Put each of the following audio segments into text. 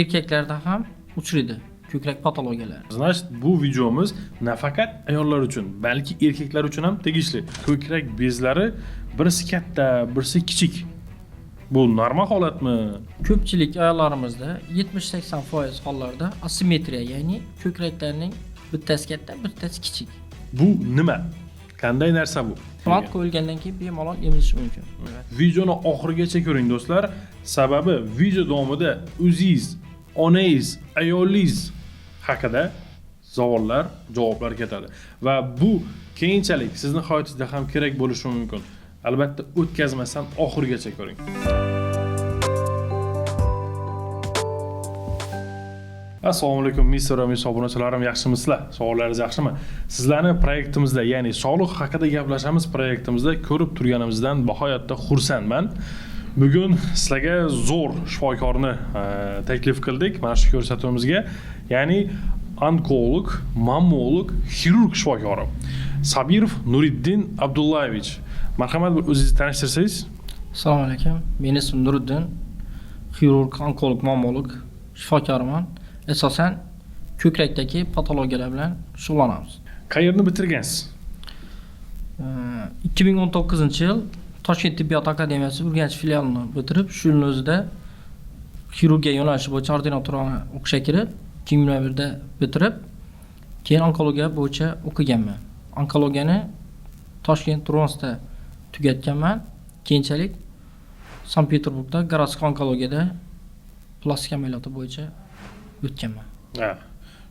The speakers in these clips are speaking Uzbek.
erkaklarda ham uchraydi ko'krak patologiyalari. Значит, bu videomiz nafaqat ayollar uchun, balki erkaklar uchun ham tegishli. Ko'krak bezlari birisi katta, birisi kichik. Bu normal holatmi? Ko'pchilik ayollarimizda 70-80% hollarda asimetriya, ya'ni ko'kraklarning bittasi katta, bittasi kichik. Bu nima? Qanday narsa bu? Implant qo'yilgandan keyin bemalol emilishi mumkin. Videoni oxirigacha ko'ring do'stlar. Sababi video davomida o'zingiz, onangiz, ayolingiz haqida savollar, javoblar ketadi. Va bu keyinchalik sizning hayotingizda ham kerak bo'lishi mumkin. Albatta o'tkazmasdan oxirigacha ko'ring. Assalomu alaykum Mr. va Miss obunachilarim, yaxshimisizlar? Savollaringiz yaxshimi? Sizlarni proyektimizda, ya'ni sog'liq haqida gaplashamiz proyektimizda ko'rib turganimizdan nihoyatda xursandman. Bugun sizlarga zo'r shifokorni taklif qildik mana shu ko'rsatuvimizga. Ya'ni onkolog, mammolog, xirurg shifokori Sabirov Nuriddin Abdullayevich. Marhamat, o'zingizni tanishtirsangiz. Assalomu alaykum. Men ismim Nuriddin, xirurg, onkolog, mammolog shifokoriman. Asosan ko'krakdagi patologiyalar bilan shug'ullanamiz. Qayerni bitirgansiz? 2019-yil Toshkent tibbiyot akademiyasi Urganch filialini bitirib, shu yilning o'zida xirurgiya yo'nalishi bo'yicha ordinaturani o'qishga kirib, 2021da bitirib, keyin onkologiya bo'yicha o'qiganman. Onkologiyani Toshkent Turonsda tugatganman. Keyinchalik Sankt-Peterburgda Gorodskoy onkologiyada plastik amaliyoti bo'yicha o'tganman. Ha.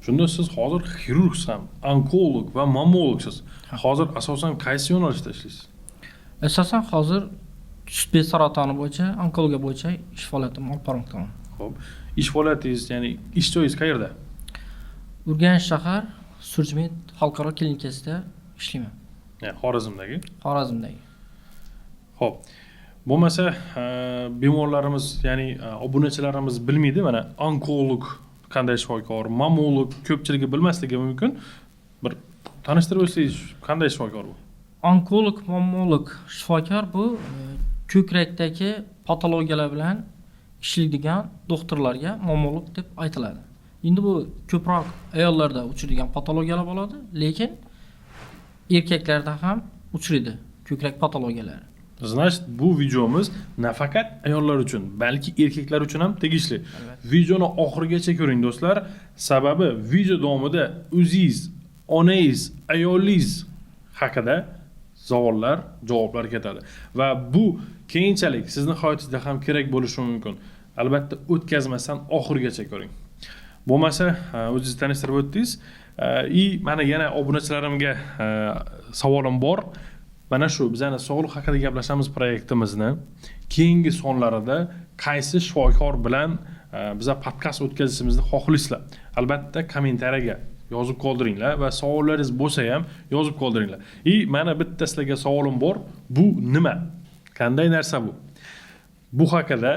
Shunda siz hozir xirurgsiz ham, onkolog va mammologsiz. Hozir asosan qaysi yo'nalishda ishlaysiz? Asosan hozir sut bez saratoni bo'yicha, onkologiya bo'yicha ish faoliyatimni olib bormoqdaman. Xo'p. Ish faoliyatingiz, ya'ni ish joyingiz qayerda? Urganch shahar Surjmet xalqaro klinikasida ishlayman. Ya'ni Xorazmdagi. Xorazmdagi. Xo'p. Bo'lmasa, bemorlarimiz, ya'ni obunachilarimiz bilmaydi, mana onkolog qanday shifokor, mammolog ko'pchiligi bilmasligi mumkin. Bir tanishtirib o'tsangiz, qanday shifokor bu? Onkolog, mammolog shifokor bu ko'krakdagi patologiyalar bilan ishlaydigan doktorlarga mammolog deb aytiladi. Endi bu ko'proq ayollarda uchraydigan patologiyalar bo'ladi, lekin erkaklarda ham uchraydi ko'krak patologiyalari. Значит, bu videomiz nafaqat ayollar uchun, balki erkaklar uchun ham tegishli. Videoni oxirigacha ko'ring do'stlar. Sababi video davomida o'zingiz, onangiz, ayolingiz haqida savollar, javoblar ketadi. Va bu keyinchalik sizning hayotingizda ham kerak bo'lishi mumkin. Albatta o'tkazmasdan oxirigacha ko'ring. Bo'lmasa, o'zingizni tanishtirib o'tdingiz. Mana yana obunachilarimga savolim bor. Mana shu bizning sog'liq haqida gaplashamiz proyektimizni keyingi sonlarida qaysi shifokor bilan biza podkast o'tkazishimizni xohlaysizlar? Albatta kommentariyaga yozib qoldiringlar va savollaringiz bo'lsa ham yozib qoldiringlar. Mana bitta sizlarga savolim bor. Bu nima? Qanday narsa bu? Bu haqida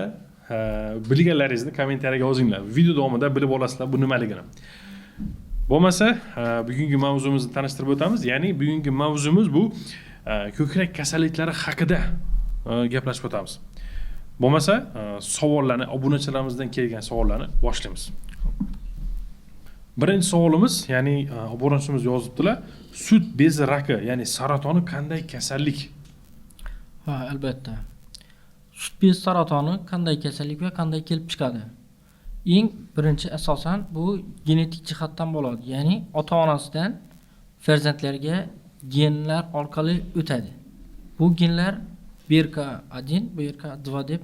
bilganlaringizni kommentariyaga yozinglar. Video davomida bilib olasizlar bu nimaligini. Bo'lmasa, bugungi mavzumizni tanishtirib o'tamiz. Ya'ni bugungi mavzumiz bu ko'krak kasalliklari haqida gaplashib o'tamiz. Bo'lmasa, savollarni, obunachilarimizdan kelgan savollarni boshlaymiz. Birinchi savolimiz, ya'ni obunachimiz yozibdilar, sut bezi raki, ya'ni saratoni qanday kasallik? Ha, albatta. Sut bez saratoni qanday kasallik va qanday kelib chiqadi? Eng birinchi asosan bu genetik jihatdan bo'ladi. Ya'ni ota-onasidan farzandlarga genlar orqali o'tadi. Bu genlar BRCA1, BRCA2 deb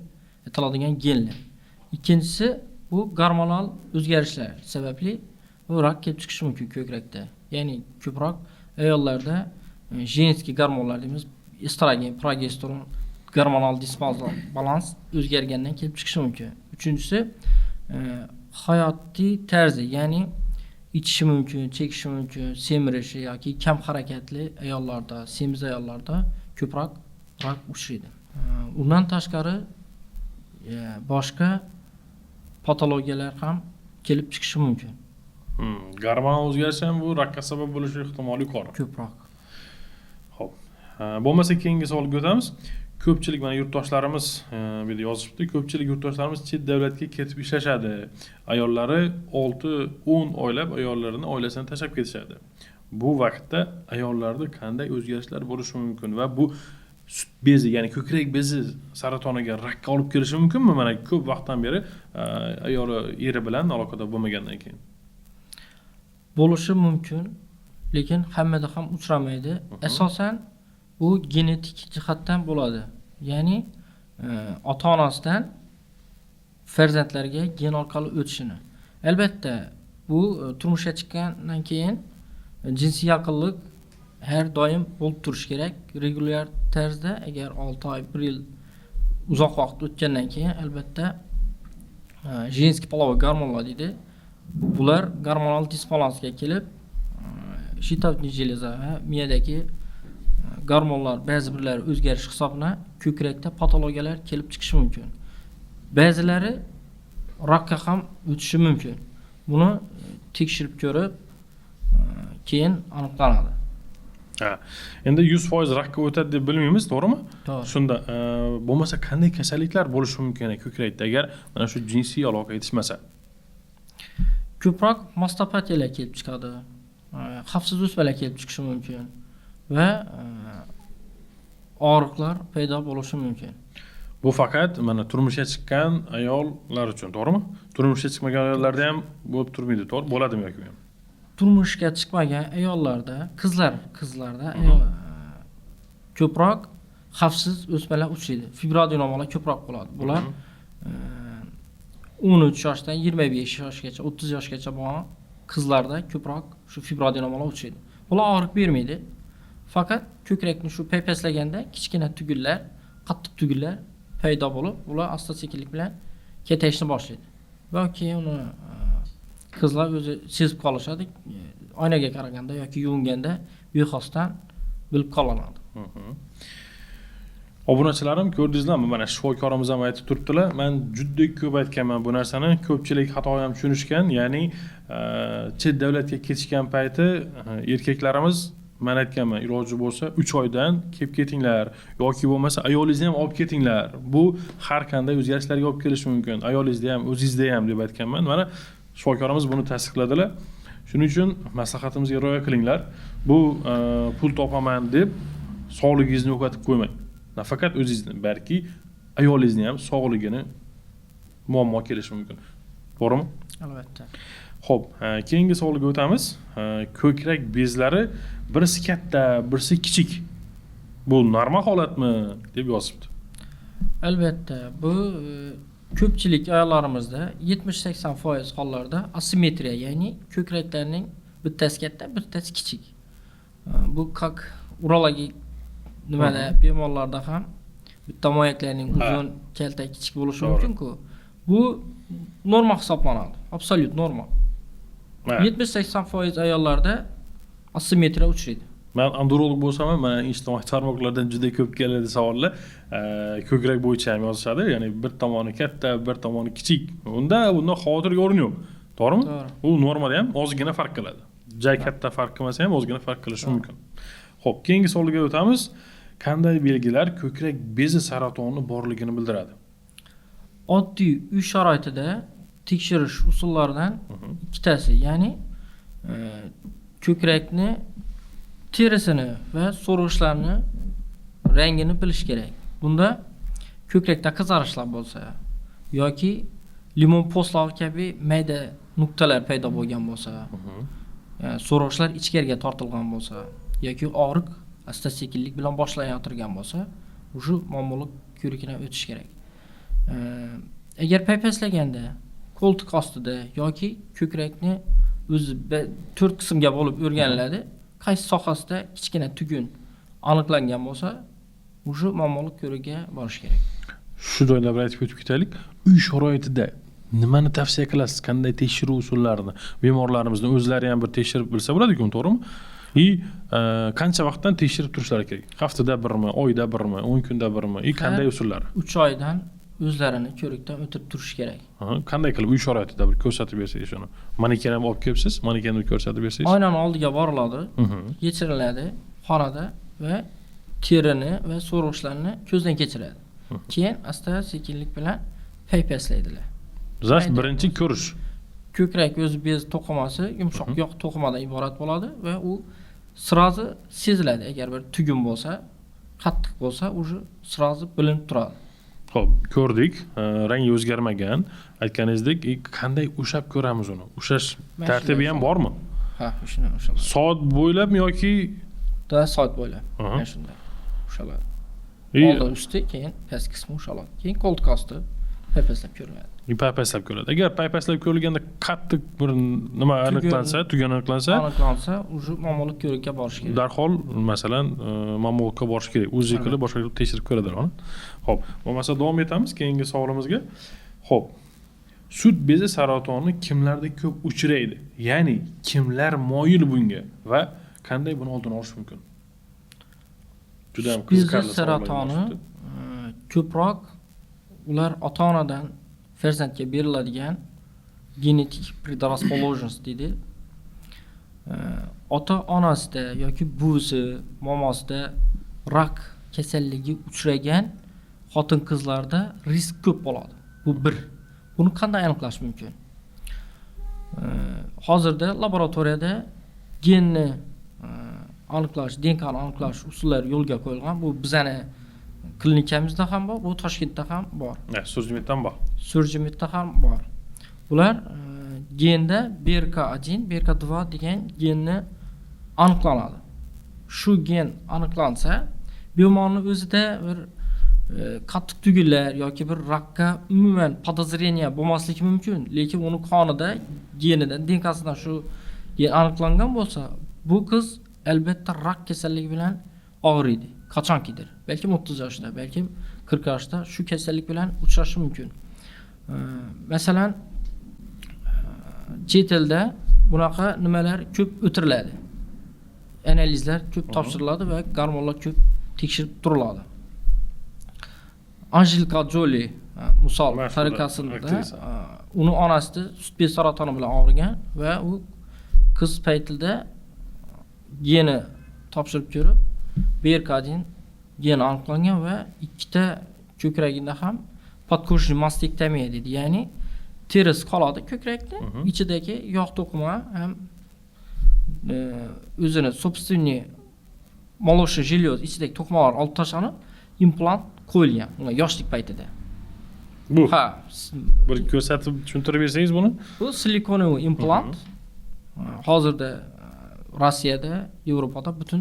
ataladigan genlar. Ikkinchisi bu gormonal o'zgarishlar sababli bu rak kelib chiqishi mumkin ko'krakda. Ya'ni ko'proq ayollarda jenskiy gormonlar deymiz, estrogen, progesteron, gormonal disbalans o'zgargandan kelib chiqishi mumkin. Uchinchisi hayotiy tarzi, ya'ni ichishi mumkin, chekishi mumkin, semirishi yoki kam harakatli ayollarda, semiz ayollarda ko'proq rak uchraydi. Undan tashqari boshqa patologiyalar ham kelib chiqishi mumkin. Gormonal o'zgarish ham bu rakka sabab bo'lishi ehtimoli yuqori. Ko'proq. Xo'p. Bo'lmasa keyingi savolga o'tamiz. ko'pchilik mana yurtdoshlarimiz bu yerda yozibdi. Ko'pchilik yurtdoshlarimiz chet davlatga ketib ishlashadi. Ayollari 6-10 oylab ayollarini oilasini tashlab ketishadi. Bu vaqtda ayollarda qanday o'zgarishlar bo'lishi mumkin va bu sut bezi, ya'ni ko'krak bezi saratoniga rakka olib kelishi mumkinmi? Mana ko'p vaqtdan beri ayoli eri bilan aloqada bo'lmagandan keyin. Bo'lishi mumkin, lekin hammada ham uchramaydi. Asosan bu genetik jihatdan bo'ladi. Ya'ni ota-onasidan farzandlarga gen orqali o'tishini. Albatta, bu turmushga chiqqandan keyin jinsiy yaqinlik har doim bo'lib turishi kerak. Regular tarzda, agar 6 oy, 1 yil uzoq vaqt o'tgandan keyin albatta женский половой gormonlar deydi. Bular gormonal disbalansga kelib, shitovniy железа va miyadagi gormonlar ba'zi birlari o'zgarish hisobidan ko'krakda patologiyalar kelib chiqishi mumkin. Ba'zilari rakka ham o'tishi mumkin. Buni tekshirib ko'rib, keyin aniqlanadi. Ha. Endi 100% rakka o'tadi deb bilmaymiz, to'g'rimi? To'g'ri. Shunda bo'lmasa qanday kasalliklar bo'lishi mumkin ko'krakda agar mana shu jinsiy aloqa yetishmasa? Ko'proq mastopatiyalar kelib chiqadi. Xavfsiz o'smalar kelib chiqishi mumkin va og'riqlar paydo bo'lishi mumkin. Bu faqat mana turmushga chiqqan ayollar uchun, to'g'rimi? Turmushga chiqmagan ayollarda ham bo'lib turmaydi, to'g'ri? Bo'ladimi yoki ham? Turmushga chiqmagan ayollarda, qizlarda ko'proq xavfsiz o'smalar uchraydi. Fibroadenomalar ko'proq bo'ladi. Bular 13 yoshdan 25 yoshgacha, 30 yoshgacha bo'lgan qizlarda ko'proq shu fibroadenomalar uchraydi. Bular og'riq bermaydi. Faqat ko'krakni shu paypaslaganda kichkina tugullar, qattiq tugullar paydo bo'lib, ular asta-sekinlik bilan ketayishni boshlaydi. Va keyin uni qizlar o'zi sezib qolishadi. Oynaga qaraganda yoki yuvinganda bexosdan bilib qolinadi. Obunachilarim, ko'rdingizlarmi? Mana shifokorimiz ham aytib turibdilar. Men juda ko'p aytganman bu narsani. Ko'pchilik xato ham tushunishgan. Ya'ni chet davlatga ketishgan payti erkaklarimiz, men aytganman, iloji bo'lsa 3 oydan kelib ketinglar yoki bo'lmasa ayolingizni ham olib ketinglar. Bu har qanday o'zgarishlarga olib kelishi mumkin. Ayolingizda ham, o'zingizda ham deb aytganman. Mana shifokorimiz buni tasdiqladilar. Shuning uchun maslahatimizga rioya qilinglar. Bu pul topaman deb sog'ligingizni yo'qotib qo'ymang. Nafaqat o'zingizni, balki ayolingizni ham sog'ligini muammo kelishi mumkin. To'g'rimi? Albatta. Xo'p, keyingi savolga o'tamiz. Ko'krak bezlari birisi katta, birisi kichik. Bu normal holatmi deb yozibdi. Albatta, bu ko'pchilik ayollarimizda 70-80% hollarda asimetriya, ya'ni ko'kraklarning bittasi katta, bittasi kichik. Bu как urologik nimada bemorlarda ham bitta moyaklarning uzun, kalta, kichik bo'lishi mumkin-ku. Bu normal hisoblanadi. Absolut normal. 70-80% ayollarda asimetriya uchraydi. Men androlog bo'lsam ham, mana ijtimoiy tarmoqlardan juda ko'p keladi savollar. Ko'krak bo'yicha ham yozishadi, ya'ni bir tomoni katta, bir tomoni kichik. Bundan xavotirga o'rin yo'q. To'g'rimi? To'g'ri. U normalda ham ozgina farq qiladi. Joy katta farq qilmasa ham ozgina farq qilishi mumkin. Xo'p, keyingi savolga o'tamiz. Qanday belgilar ko'krak bezi saratoni borligini bildiradi? Oddiy uy sharoitida tekshirish usullaridan ikkitasi, ya'ni ko'krakni terisini va so'rg'ishlarni rangini bilish kerak. Bunda ko'krakda qizarishlar bo'lsa yoki limon po'stlog'i kabi mayda nuqtalar paydo bo'lgan bo'lsa, so'rg'ishlar ichkariga tortilgan bo'lsa yoki og'riq asta-sekinlik bilan boshlayotirgan bo'lsa, shu muammolik ko'rikdan o'tish kerak. Agar paypaslaganda qo'ltiq ostida yoki ko'krakni o'zi 4 qismga bo'lib o'rganiladi, qaysi sohasida kichkina tugun aniqlangan bo'lsa, shu muammolik ko'rikka borish kerak. Shu joyda bir aytib o'tib ketaylik. Uy sharoitida nimani tavsiya qilasiz? Qanday tekshiruv usullarini? Bemorlarimizni o'zlari ham bir tekshirib bilsa bo'ladi-ku, to'g'rimi? Qancha vaqtdan tekshirib turishlari kerak? Haftada birmi, oyda birmi, 10 kunda birmi? Qanday usullar? 3 oydan o'zlarini ko'rikdan o'tib turish kerak. Qanday qilib uy sharoitida bir ko'rsatib bersangiz shuni. Manekeni ham olib kelibsiz, manekeni ko'rsatib bersangiz. Oynani oldiga boriladi, yechiriladi xonada va terini va so'rg'ichlarni ko'zdan kechiradi. Keyin asta sekinlik bilan paypaslaydilar. Zash birinchi ko'rish. Ko'krak o'z bez to'qimasi yumshoq yoq to'qimadan iborat bo'ladi va u srazi seziladi. Agar bir tugun bo'lsa, qattiq bo'lsa, уже srazi bilinib turadi. Xo'p, ko'rdik. Rangi o'zgarmagan. Aytganingizdek, qanday ushab ko'ramiz uni? Ushash tartibi ham bormi? Ha, o'sha. Soat bo'ylabmi yoki soat bo'ylab. Mana shunday. Ushaladi. Oldin usti, keyin past qismi ushaladi. Keyin qo'ltiq osti paypaslab ko'riladi. Paypaslab ko'riladi. Agar paypaslab ko'rilganda qattiq bir nima aniqlansa, tugan aniqlansa, уже mamolog ko'rikka borish kerak. Darhol, masalan, mamologga borish kerak. O'zi kelib boshqa tekshirib ko'radilar uni. Xo'p, bo'lmasa davom etamiz keyingi savolimizga. Xo'p. Sut bezi saratoni kimlarda ko'p uchraydi? Ya'ni kimlar moyil bunga va qanday buni oldini olish mumkin? Juda ham qiziqarli saratoni ko'proq ular ota-onadan farzandga beriladigan genetik predrasположенность deydi. Ota-onasida yoki buvisi, momosida rak kasalligi uchragan xotin-qizlarda risk ko'p bo'ladi. Bu bir. Buni qanday aniqlash mumkin? Hozirda laboratoriyada genni aniqlash, DNKni aniqlash usullari yo'lga qo'yilgan. Bu bizning klinikamizda ham bor, bu Toshkentda ham bor. Surjimitdan bor. Surjimitda ham bor. Ular genda BRCA1, BRCA2 degan genni aniqlanadi. Shu gen aniqlansa, bemorning o'zida bir qattiq tugunlar yoki bir rakka umuman podozreniya bo'lmasligi mumkin, lekin uni qonida, genida, DNKsidan shu gen aniqlangan bo'lsa, bu qiz albatta rak kasalligi bilan og'riydi. Qachonkidir. Balki 30 yoshda, balki 40 yoshda shu kasallik bilan uchrashi mumkin. Masalan, chet elda bunaqa nimalar ko'p o'tiriladi. Analizlar ko'p topshiriladi va gormonlar ko'p tekshirib turiladi. Angelika Jolie misol tariqasida uni onasida sut bezi saratoni bilan og'rigan va u qiz paytida geni topshirib ko'rib, BRCA1 geni aniqlangan va ikkita ko'kragida ham podkожный mastektomiya dedi. Ya'ni terisi qoladi ko'krakda, ichidagi yog' to'qima ham o'zini собственный молочный желез ichidagi to'qimalar olib tashlanib, implant qo'yilgan unga yoshlik paytida. Bu. Ha, bir ko'rsatib tushuntirib bersangiz buni? Bu silikonoviy implant. Hozirda Rossiyada, Yevropada, butun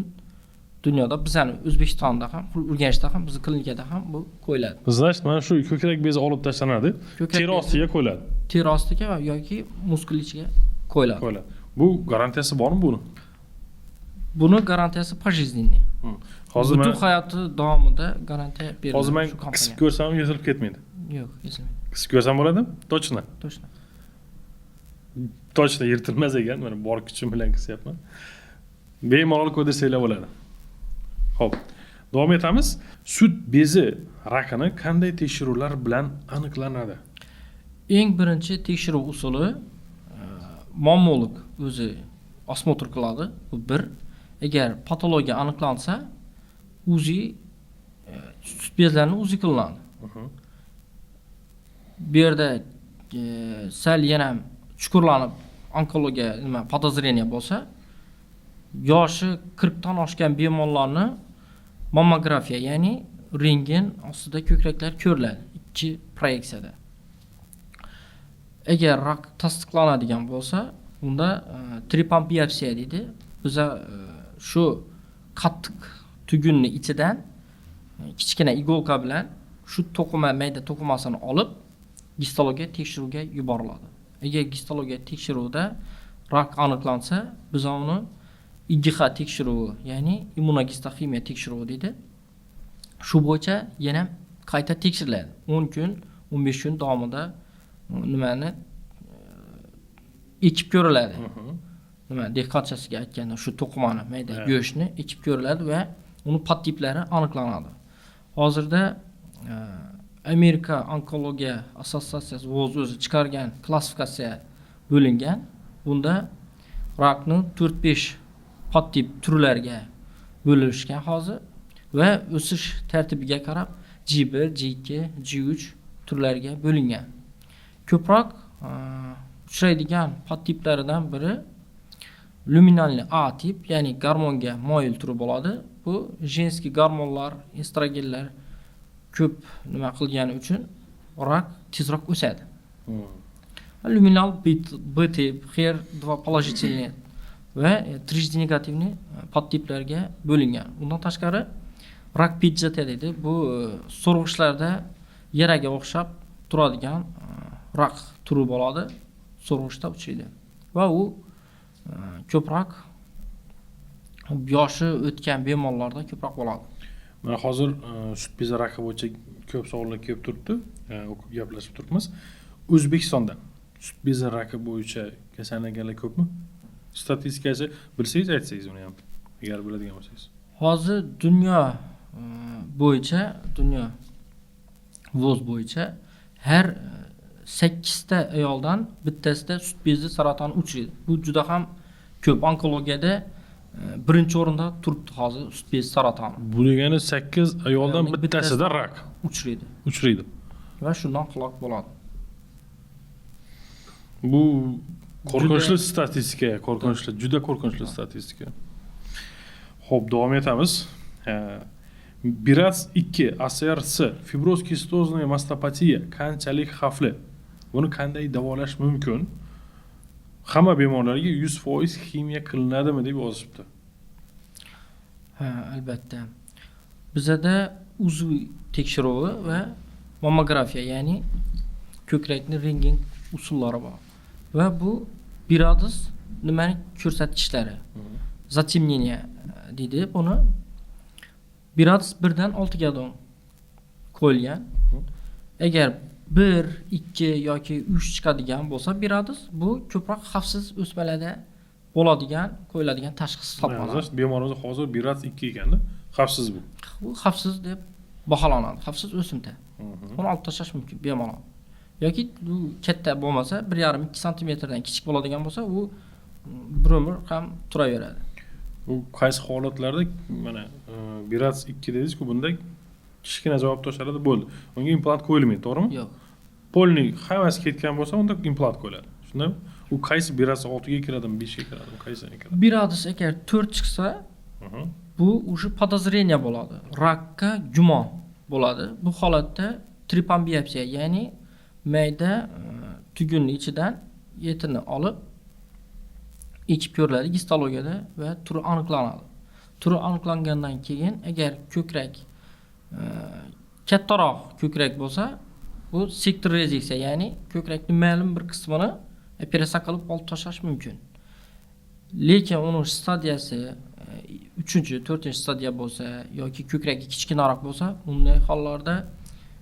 dunyoda, bizning O'zbekistonda ham, Urganchda ham, bizning klinikada ham bu qo'yiladi. Значит, mana shu ko'krak bezi olib tashlanadi, teri ostiga qo'yiladi. Teri ostiga yoki muskul ichiga qo'yiladi. Bu garantiyasi bormi buni? Buni garantiyasi pожизненный. Hozir butun hayoti davomida garantiya beriladi. Hozir men qisib ko'rsam ezilib ketmaydi. Yo'q, ezilmaydi. Qisib ko'rsam bo'ladimi? Точно. Точно. Точно yirtilmas ekan, mana bor kuchim bilan qisyapman. Bemalol ko'dirsanglar bo'ladi. Xo'p, davom etamiz. Sut bezi rakini qanday tekshiruvlar bilan aniqlanadi? Eng birinchi tekshiruv usuli mammolog o'zi osmotr qiladi. Bu bir. Agar patologiya aniqlansa, UZI sut bezlarini UZI qilinadi. Bu yerda sal yana chuqurlanib onkologiya nima podozreniya bo'lsa, yoshi 40 dan oshgan bemorlarni mammografiya, ya'ni rentgen ostida ko'kraklar ko'riladi, ikki proyeksiyada. Agar rak tasdiqlanadigan bo'lsa, unda tripam biopsiya deydi. Biza shu qattiq tugunni ichidan kichkina igolka bilan shu to'qima, mayda to'qimasini olib gistologiya tekshiruvga yuboriladi. Agar gistologiya tekshiruvida rak aniqlansa, biz uni IGH tekshiruvi, ya'ni immunohistoximiya tekshiruvi deydi. Shu bo'yicha yana qayta tekshiriladi. 10 kun, 15 kun davomida nimani ekib ko'riladi. Nima dehqonchasiga aytganda shu to'qimani, mayda go'shtni ekib ko'riladi va uni podtiplari aniqlanadi. Hozirda Amerika onkologiya assotsiatsiyasi o'zi chiqargan klassifikatsiya bo'lingan. Bunda rakni 4-5 podtip turlarga bo'lishgan hozir. va o'sish tartibiga qarab G1, G2, G3 turlariga bo'lingan. Ko'proq uchraydigan podtiplaridan biri luminalli A tip, ya'ni gormonga moyil turi bo'ladi. Bu jenskiy gormonlar, estrogenlar ko'p nima qilgani uchun rak tezroq o'sadi. Luminal B tip, HER2 положительный va трижды negativniy podtiplarga bo'lingan. Undan tashqari rak pidjata deydi. Bu so'rg'ichlarda yaraga o'xshab turadigan rak turi bo'ladi. So'rg'ichda uchraydi. Va u ko'proq yoshi o'tgan bemorlarda ko'proq bo'ladi. Mana hozir sut bezi raki bo'yicha ko'p savollar kelib turibdi. O'qib gaplashib turibmiz. O'zbekistonda sut bezi raki bo'yicha kasallanganlar ko'pmi? Statistikasi bilsangiz aytsangiz uni ham, agar biladigan bo'lsangiz. Hozir dunyo bo'yicha, dunyo VOZ bo'yicha har 8 ta ayoldan bittasida sut bezi saratoni uchraydi. Bu juda ham ko'p. Onkologiyada birinchi o'rinda turibdi hozir sut bezi saratoni. Bu degani 8 ayoldan bittasida rak uchraydi. Va shundan halok bo'ladi. Bu qo'rqinchli statistika, juda qo'rqinchli statistika. Xo'p, davom etamiz. Birats 2 ASRS fibroz kistozniy mastopatiya qanchalik xavfli? Buni qanday davolash mumkin? Hamma bemorlarga 100% ximiya qilinadimi deb yozibdi. Albatta. Bizda uzviy tekshiruvi va mammografiya, ya'ni ko'krakni rentgen usullari bor. Va bu biradiz nimani ko'rsatkichlari? Затемнение deydi buni. Biradiz 1 dan 6 ga qo'yilgan. Agar 1, 2 yoki 3 chiqadigan bo'lsa biradiz, bu ko'proq xavfsiz o'smalarda bo'ladigan, qo'yiladigan tashxis hisoblanadi. Bemorimiz hozir biradiz 2 ekanda, xavfsiz bu. Bu xavfsiz deb baholanadi. Xavfsiz o'simta. Uni olib tashlash mumkin bemalol. Yoki bu katta bo'lmasa 1,5-2 santimetrdan kichik bo'ladigan bo'lsa, u bir umr ham turaveradi. Bu qaysi holatlarda mana biradiz 2 dedingiz-ku, bunda kichkina javob tashlanadi bo'ldi. Unga implant qo'yilmaydi, to'g'rimi? Yo'q. Polni hammasi ketgan bo'lsa, unda implant qo'yiladi. Shundaymi? U qaysi biradiz 6 ga kiradimi, 5 ga kiradimi, qaysiga kiradi? Biradiz agar 4 chiqsa, bu уже подозрение bo'ladi. Rakka gumon bo'ladi. Bu holatda tripanbiopsiya, ya'ni mayda tugunning ichidan etini olib ekib ko'riladi gistologiyada va turi aniqlanadi. Turi aniqlangandan keyin agar ko'krak kattaroq ko'krak bo'lsa, bu sektor rezeksiya, ya'ni ko'krakning ma'lum bir qismini operatsiya qilib olib tashlash mumkin. Lekin uning stadiyasi 3-4-stadiya bo'lsa yoki ko'kragi kichkinaroq bo'lsa, unday hollarda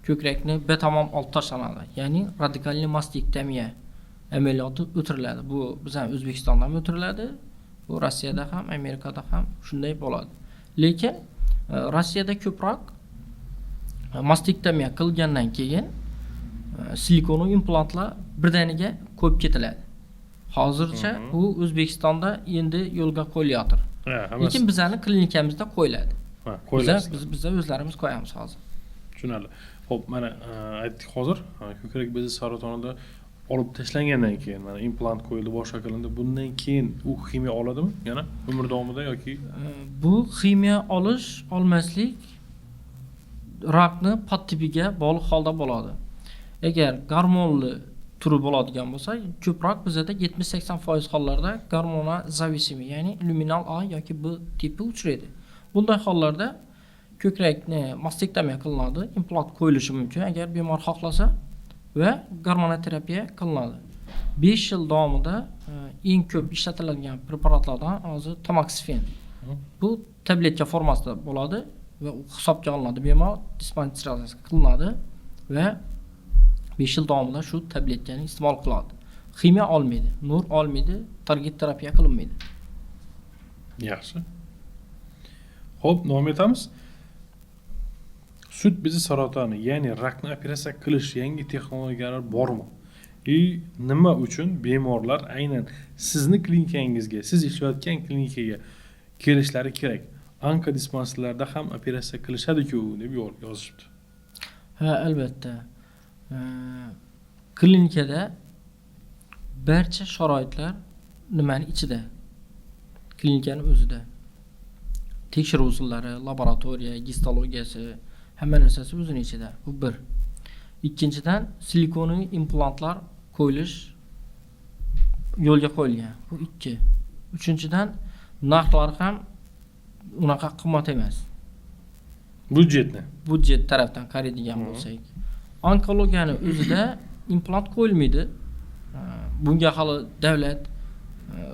ko'krakni betamom olib tashlanadi. Ya'ni radikalniy mastektomiya amaliyoti o'tiriladi. Bu bizning O'zbekistonda ham o'tiriladi. Bu Rossiyada ham, Amerikada ham shunday bo'ladi. Lekin Rossiyada ko'proq mastektomiya qilgandan keyin silikon implantlar birdaniga qo'yib ketiladi. Hozircha bu O'zbekistonda endi yo'lga qo'yilyapti. Lekin bizning klinikamizda qo'yiladi. Biz o'zlarimiz qo'yamiz hozir. Tushunarli. Xo'p, mana aytdik hozir ko'krak bezi saratonida olib tashlangandan keyin mana implant qo'yildi, boshqa qilindi. Bundan keyin u ximiya oladimi? Yana umr davomida yoki bu ximiya olmaslik rakni podtipiga bog'liq holda bo'ladi. Agar gormonli turi bo'ladigan bo'lsa, ko'proq bizda 70-80% hollarda gormona zavisimi, ya'ni luminal A yoki B tipi uchraydi. Bunday hollarda ko'krakni mastektomiya qilinadi, implant qo'yilishi mumkin agar bemor xohlasa va gormonoterapiya qilinadi. 5 yil davomida eng ko'p ishlatiladigan preparatlardan hozir tamoksifen. Bu tabletka formasida bo'ladi va hisobga olinadi, bemor dispanserizatsiya qilinadi va 5 yil davomida shu tabletkani iste'mol qiladi. Ximiya olmaydi, nur olmaydi, target terapiya qilinmaydi. Yaxshi. Xo'p, davom etamiz. Sut bezi saratoni, ya'ni rakni operatsiya qilish yangi texnologiyalar bormi? Nima uchun bemorlar aynan sizni klinikangizga, siz ishlayotgan klinikaga kelishlari kerak? onkodispансерlarda ham operatsiya qilishadi-ku deb yozishibdi. Ha, albatta. Klinikada barcha sharoitlar nimani ichida? Klinikaning o'zida. Tekshiruv usullari, laboratoriya, gistologiyasi, hamma narsasi o'zining ichida. Bu bir. Ikkinchidan, silikonli implantlar qo'yilish yo'lga qo'yilgan. Bu ikki. Uchinchidan, narxlar ham unaqa qimmat emas. Budjet tarafdan qaraydigan bo'lsak, onkologiyani o'zida implant qo'yilmaydi. Bunga hali davlat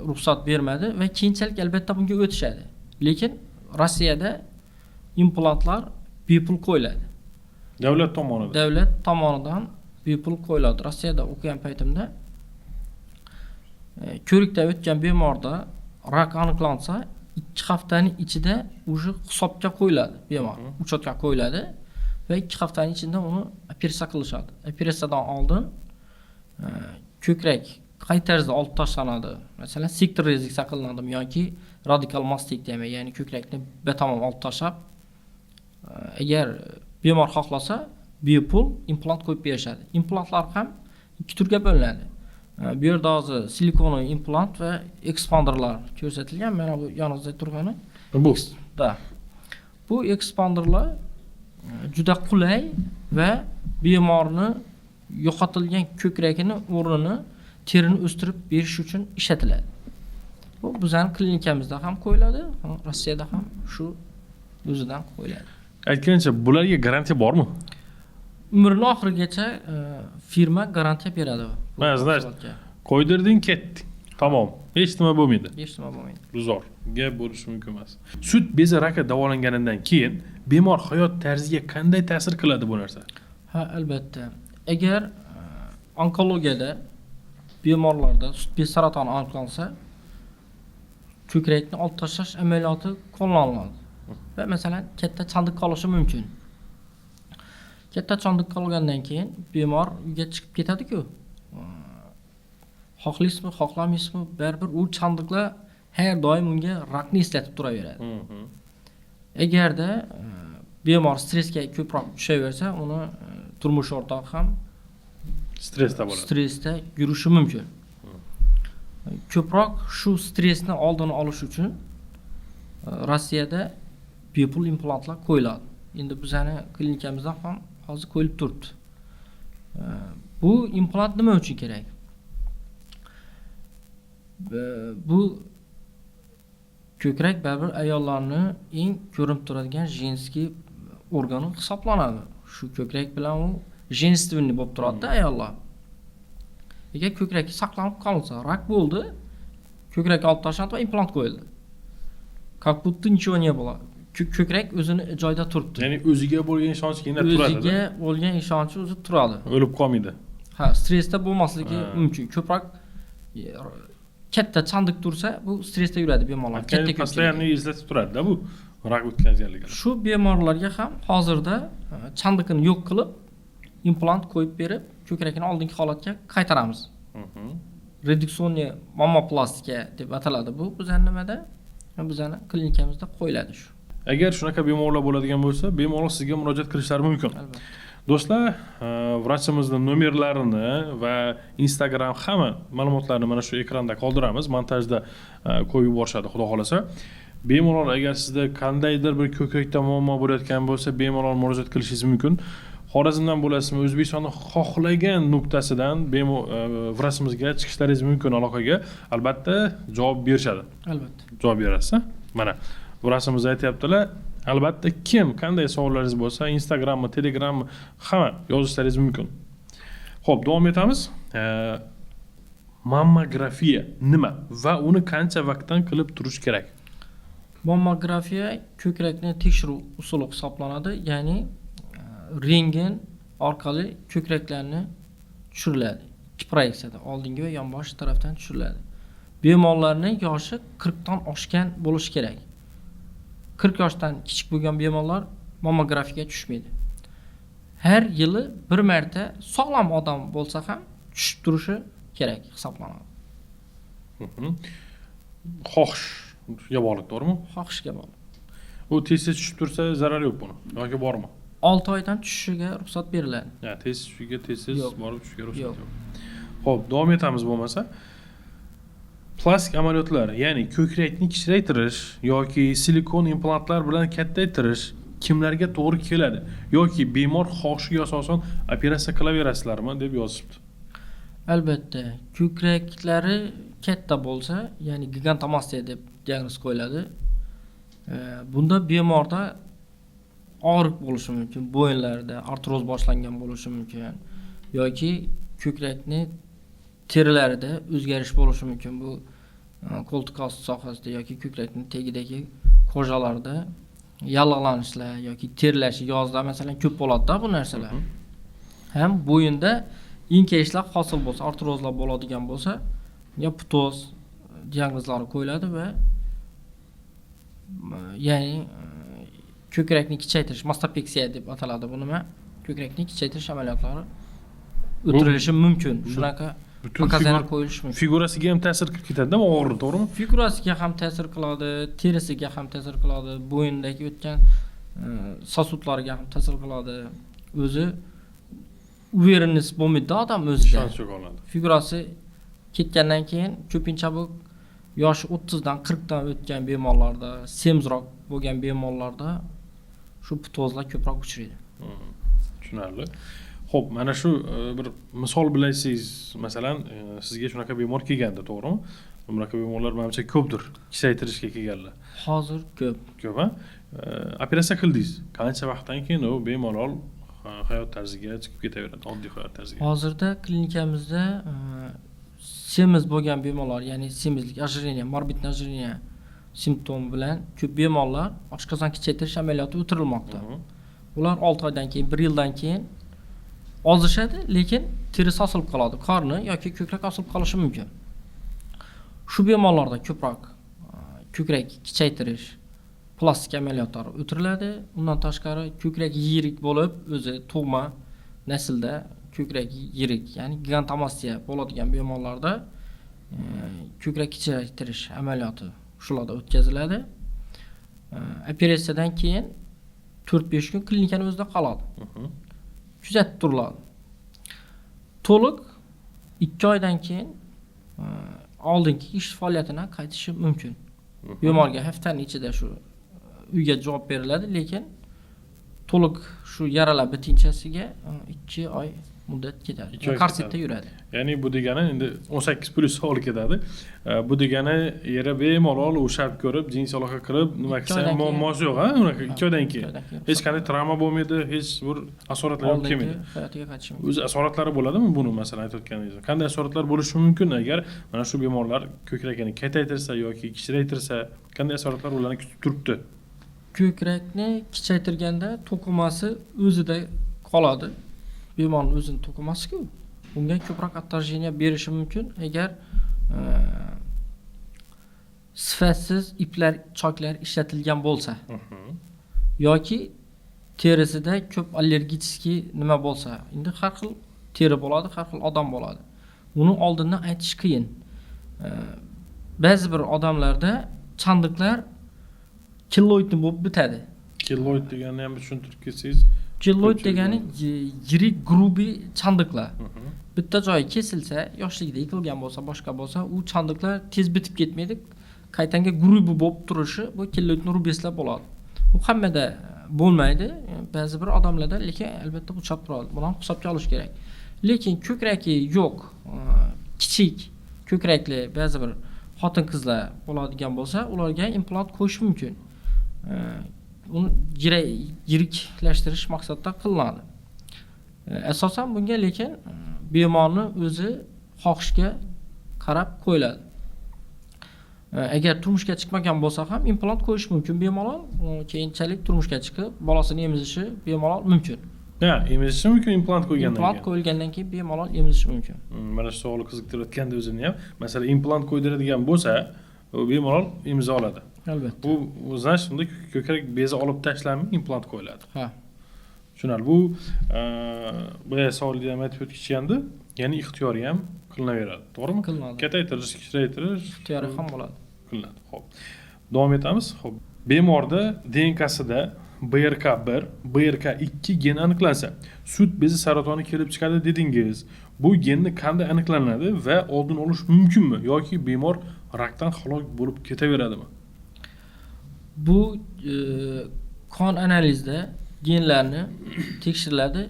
ruxsat bermadi va keyinchalik albatta bunga o'tishadi. Lekin Rossiyada implantlar bepul qo'yiladi. Davlat tomonidan bepul qo'yiladi. Rossiyada o'qigan paytimda ko'rikdan o'tgan bemorda rak aniqlansa 2 haftaning ichida уже hisobga qo'yiladi bemor. Uchotga qo'yiladi va 2 haftaning ichida uni operatsiya qilishadi. Operatsiyadan oldin ko'krak qay tarzda olib tashlanadi? Masalan, sektor rezeksiya qilinadimi yoki radikal mastektomiya, ya'ni ko'krakni batamom olib tashlab, agar bemor xohlasa, bepul implant qo'yib berishadi. Implantlar ham 2 turga bo'linadi. Bu yerda hozir silikonli implant va ekspanderlar ko'rsatilgan. Mana bu yoningizda turgani. Bu ekspanderlar juda qulay va bemorni yo'qotilgan ko'kragining o'rnini terini o'stirib berish uchun ishlatiladi. Bu bizning klinikamizda ham qo'yiladi, Rossiyada ham shu o'zidan qo'yiladi. Aytgancha, bularga garantiya bormi? Umrning oxirigacha firma garantiya beradi. Qo'ydirding, ketding. Tamom. Hech nima bo'lmaydi. Zo'r. Gap bo'lishi mumkin emas. Sut bezi raki davolanganidan keyin bemor hayot tarziga qanday ta'sir qiladi bu narsa? Ha, albatta. Agar onkologiyada bemorlarda sut bezi saratoni aniqlansa, ko'krakni olib tashlash amaliyoti qo'llaniladi. Va masalan, katta chandiq qolishi mumkin. Katta chandiq qolgandan keyin bemor uyga chiqib ketadi-ku. Xohlaysizmi, xohlamaysizmi, baribir u chandiqlar har doim unga rakni eslatib turaveradi. Agarda bemor stressga ko'proq tushaversa, uni turmush o'rtog'i ham stressda yurishi mumkin. Ko'proq shu stressni oldini olish uchun Rossiyada bepul implantlar qo'yiladi. Endi bizning klinikamizda ham hozir qo'yilib turibdi. Bu implant nima uchun kerak? Bu ko'krak baribir ayollarning eng ko'rinib turadigan jinsiy organi hisoblanadi. Shu ko'krak bilan u jenstvenni bo'lib turadi ayollar. Agar ko'krak saqlanib qolsa, rak bo'ldi, ko'krak olib tashlandi va implant qo'yildi. Как будто ничего не было. Ko'krak o'zini joyida turibdi. Ya'ni o'ziga bo'lgan ishonch yana turadi. O'ziga bo'lgan ishonchi o'zi turadi. O'lib qolmaydi. Ha, stressda bo'lmasligi mumkin. Ko'proq katta chandiq tursa, bu stressda yuradi bemorlar. Katta postoyanni eslatib turadi-da bu rak o'tkazganligini. Shu bemorlarga ham hozirda chandiqni yo'q qilib, implant qo'yib berib, ko'krakni oldingi holatga qaytaramiz. Reduksionniy mammoplastika deb ataladi bu bizning nimada? Bizning klinikamizda qo'yiladi shu. Agar shunaqa bemorlar bo'ladigan bo'lsa, bemorlar sizga murojaat qilishlari mumkin. Albatta. Do'stlar, vrachimizning nomerlarini va Instagram hamma ma'lumotlarni mana shu ekranda qoldiramiz. Montajda qo'yib yuborishadi, xudo xolasa. Bemorlar agar sizda qandaydir bir ko'krakda muammo bo'layotgan bo'lsa, bemalol murojaat qilishingiz mumkin. Xorazmdan bo'lasizmi, O'zbekistonning xohlagan nuqtasidan vrachimizga chiqishlaringiz mumkin aloqaga. Albatta, javob berishadi. Albatta. Javob berasiz. Mana vrachimiz aytayaptilar. Albatta, kim qanday savollaringiz bo'lsa, Instagrammi, Telegrammi hamma yozishlaringiz mumkin. Xo'p, davom etamiz. Mammografiya nima va uni qancha vaqtdan qilib turish kerak? Mammografiya ko'krakni tekshiruv usuli hisoblanadi, ya'ni rentgen orqali ko'kraklarni tushiriladi. Ikki proyeksiyada, oldingi va yonbosh tarafdan tushiriladi. Bemorlarning yoshi 40 dan oshgan bo'lishi kerak. 40 yoshdan kichik bo'lgan bemorlar mammografiyaga tushmaydi. Har yili bir marta sog'lom odam bo'lsa ham tushib turishi kerak hisoblanadi. Xohishga bog'liq, to'g'rimi? Xohishga bog'liq. U tez tushib tursa zarar yo'q buni. Yoki bormi? 6 oydan tushishiga ruxsat beriladi. Ya tez tushishiga tez Yo'q. borib tushishga ruxsat Yo'q. yo'q. Xo'p, davom etamiz bo'lmasa. Plastik amaliyotlar, ya'ni ko'krakni kichraytirish yoki silikon implantlar bilan kattaytirish kimlarga to'g'ri keladi yoki bemor xohishiga asosan operatsiya qilaverasizlarmi deb yozibdi. Albatta, ko'kraklari katta bo'lsa, ya'ni gigantomastiya deb diagnoz qo'yiladi. Bunda bemorda og'riq bo'lishi mumkin, bo'yinlarida artroz boshlangan bo'lishi mumkin yoki ko'krakni terilarida o'zgarish bo'lishi mumkin. Bu qo'ltiq osti sohasida yoki ko'krakning tagidagi qo'jalarda yallig'lanishlar yoki terlash yozda masalan ko'p bo'ladi-da bu narsalar. Ham bo'yinda inkayishlar hosil bo'lsa, artrozlar bo'ladigan bo'lsa, ya putoz diagnozlari qo'yiladi va ya'ni ko'krakni kichaytirish, mastopeksiya deb ataladi bu nima? Ko'krakni kichaytirish amaliyotlari o'tirilishi mumkin. Shunaqa pokazlar qo'yilishi mumkin. Figurasiga ham ta'sir qilib ketadi-da, og'ir, to'g'rimi? Figurasiga ham ta'sir qiladi, terisiga ham ta'sir qiladi, bo'yindagi o'tgan sosudlariga ham ta'sir qiladi. O'zi uveriniz bo'lmaydi odam o'zida. Ishonch yo'qoladi. Figurasi ketgandan keyin ko'pincha bu yoshi 30 dan 40 dan o'tgan bemorlarda, semizroq bo'lgan bemorlarda shu putozlar ko'proq uchraydi. Tushunarli. Xo'p, mana shu bir misol bilaysiz, masalan, sizga shunaqa bemor kelganda, to'g'rimi? Bunaqa bemorlar menimcha ko'pdir, kichraytirishga kelganlar. Hozir ko'p. Ko'p, ha? Operatsiya qildingiz. Qancha vaqtdan keyin u bemalol hayot tarziga chiqib ketaveradi, oddiy hayot tarziga? Hozirda klinikamizda semiz bo'lgan bemorlar, ya'ni semizlik, ojireniya, morbidniy ojireniya simptomi bilan ko'p bemorlar oshqozon kichaytirish amaliyoti o'tirilmoqda. Ular 6 oydan keyin, 1 yildan keyin ozishadi, lekin terisi osilib qoladi. Qorni yoki ko'krak osilib qolishi mumkin. Shu bemorlarda ko'proq ko'krak kichaytirish plastik amaliyotlari o'tiriladi. Undan tashqari ko'krak yirik bo'lib, o'zi tug'ma naslda ko'krak yirik, ya'ni gigantomastiya bo'ladigan bemorlarda ko'krak kichaytirish amaliyoti shularda o'tkaziladi. Operatsiyadan keyin 4-5 kun klinikani o'zida qoladi. Kuzatib turiladi. To'liq 2 oydan keyin oldingi ish faoliyatidan qaytishi mumkin. Bemorga haftaning ichida shu uyga javob beriladi, lekin to'liq shu yaralar bitinchasiga 2 oy muddat ketadi. Qarsitda yuradi. Ya'ni bu degani endi 18+ hol ketadi. Bu degani yere bemalol o'shab ko'rib, jinsiy aloqa qilib, nima qilsa muammosi yo'q, ha? Unaqa 2 oydan keyin. Hech qanday travma bo'lmaydi, hech bir asoratlar yo'q kelmaydi. Hayotiga qaytishi mumkin. O'zi asoratlari bo'ladimi buni masalan aytayotganingiz? Qanday asoratlar bo'lishi mumkin agar mana shu bemorlar ko'krakini kattaytirsa yoki kichraytirsa, qanday asoratlar ularni kutib turibdi? Ko'krakni kichaytirganda to'qimasi o'zida qoladi. Bemorning o'zining to'qimasi-ku. Bunga ko'proq attajeniya berishi mumkin agar sifatsiz iplar, choklar ishlatilgan bo'lsa. Yoki terisida ko'p allergik nima bo'lsa. Endi har xil teri bo'ladi, har xil odam bo'ladi. Buni oldindan aytish qiyin. Ba'zi bir odamlarda chandiqlar keloidni bo'lib bitadi. Keloid deganni ham tushuntirib ketsangiz. Keloid degani yirik grubi chandiqlar. Bitta joyi kesilsa, yoshligida yiqilgan bo'lsa, boshqa bo'lsa, u chandiqlar tez bitib ketmaydi. Qaytanga grubi bo'lib turishi bu keloidni rubeslar bo'ladi. Bu hammada bo'lmaydi, ba'zi bir odamlarda, lekin albatta bu chap turadi. Buni ham hisobga olish kerak. Lekin ko'kragi yo'q, kichik ko'krakli ba'zi bir xotin-qizlar bo'ladigan bo'lsa, ularga implant qo'yish mumkin. Uni yiriklashtirish maqsadida qilinadi. Asosan bunga lekin bemorning o'zi xohishiga qarab qo'yiladi. Agar turmushga chiqmagan bo'lsa ham implant qo'yish mumkin bemalol, keyinchalik turmushga chiqib bolasini emizishi bemalol mumkin. Ha, emizishi mumkin implant qo'ygandan keyin. Implant qo'yilgandan keyin bemalol emizishi mumkin. Mana shu savolni qiziqtirayotganda o'zimni ham, masalan, implant qo'ydiradigan bo'lsa, u bemalol emiza oladi. Albatta. Bu o'zidan shunda ko'krak bezi olib tashlanib implant qo'yiladi. Ha. Tushunarli. Bu boya savolda ham aytib o'tishgandi, ya'ni ixtiyoriy ham qilinaveradi, to'g'rimi? Qilinadi. Kattaytirish, kichraytirish Ixtiyoriy ham bo'ladi. qilinadi. Xo'p. Davom etamiz. Xo'p. Bemorda DNKsida BRK1, BRK2 gen aniqlansa, sut bezi saratoni kelib chiqadi dedingiz. Bu genni qanday aniqlanadi va oldini olish mumkinmi yoki bemor rakdan halok bo'lib ketaveradimi? Bu qon analizida genlarni tekshiriladi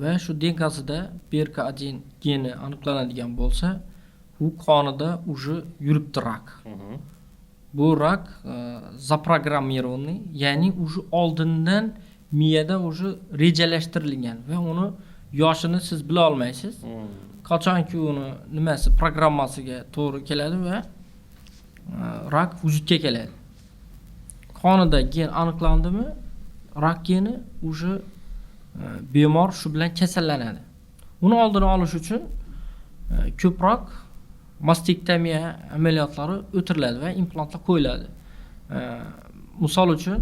va shu DNKsida BRK1 geni aniqlanadigan bo'lsa, u qonida уже yuribdi rak. Bu rak zaprogrammированный, ya'ni уже oldindan miyada уже rejalashtirilgan va uni yoshini siz bila olmaysiz. Qachonki uni nimasi programmasiga to'g'ri keladi va rak vujudga keladi. Qonida gen aniqlandimi, rak geni уже bemor shu bilan kasallanadi. Uni oldini olish uchun ko'proq mastektomiya amaliyotlari o'tiriladi va implantlar qo'yiladi. Misol uchun